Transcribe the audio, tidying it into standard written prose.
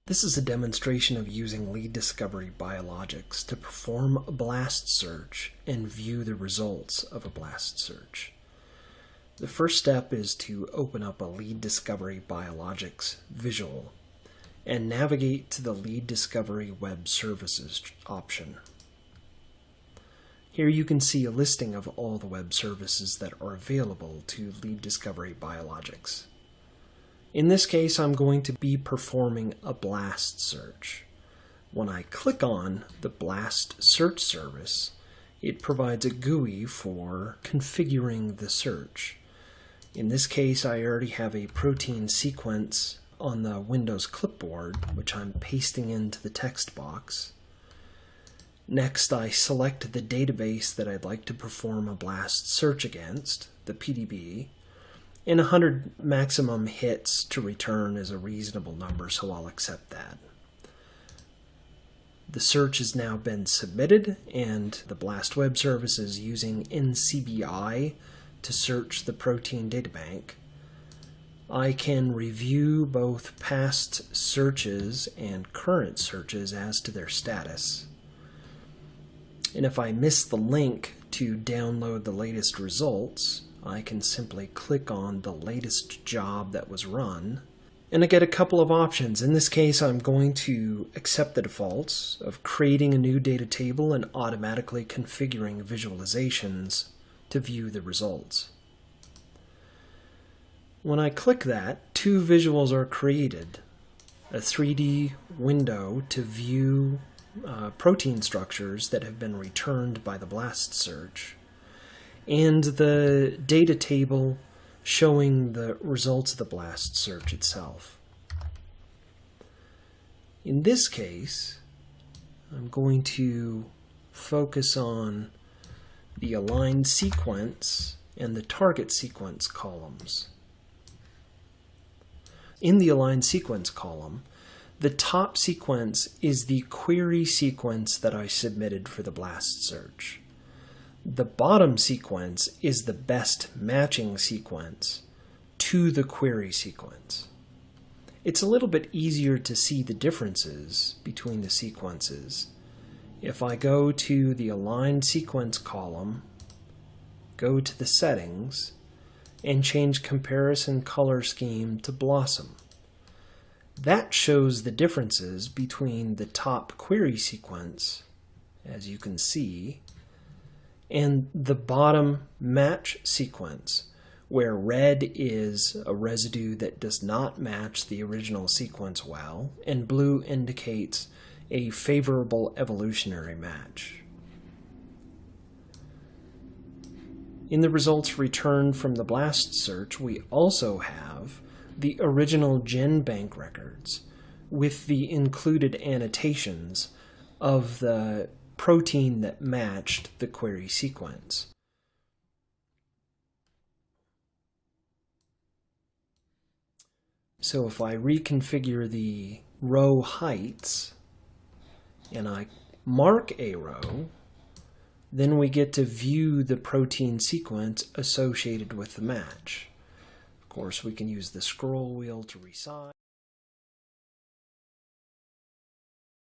This is a demonstration of using Lead Discovery Biologics to perform a BLAST search and view the results of a BLAST search. The first step is to open up a Lead Discovery Biologics visual and navigate to the Lead Discovery Web Services option. Here you can see a listing of all the web services that are available to Lead Discovery Biologics. In this case, I'm going to be performing a BLAST search. When I click on the BLAST search service, it provides a GUI for configuring the search. In this case, I already have a protein sequence on the Windows clipboard, which I'm pasting into the text box. Next, I select the database that I'd like to perform a BLAST search against, the PDB, and 100 maximum hits to return is a reasonable number, so I'll accept that. The search has now been submitted, and the BLAST web service is using NCBI to search the protein databank. I can review both past searches and current searches as to their status. And if I miss the link to download the latest results, I can simply click on the latest job that was run, and I get a couple of options. In this case, I'm going to accept the defaults of creating a new data table and automatically configuring visualizations to view the results. When I click that, two visuals are created: a 3D window to view protein structures that have been returned by the BLAST search, and the data table showing the results of the BLAST search itself. In this case, I'm going to focus on the aligned sequence and the target sequence columns. In the aligned sequence column, the top sequence is the query sequence that I submitted for the BLAST search. The bottom sequence is the best matching sequence to the query sequence. It's a little bit easier to see the differences between the sequences. If I go to the aligned sequence column, go to the settings, and change comparison color scheme to Blossom, that shows the differences between the top query sequence, as you can see, and the bottom match sequence, where red is a residue that does not match the original sequence well, and blue indicates a favorable evolutionary match. In the results returned from the BLAST search, we also have the original GenBank records with the included annotations of the protein that matched the query sequence. So if I reconfigure the row heights and I mark a row, then we get to view the protein sequence associated with the match. Of course, we can use the scroll wheel to resize.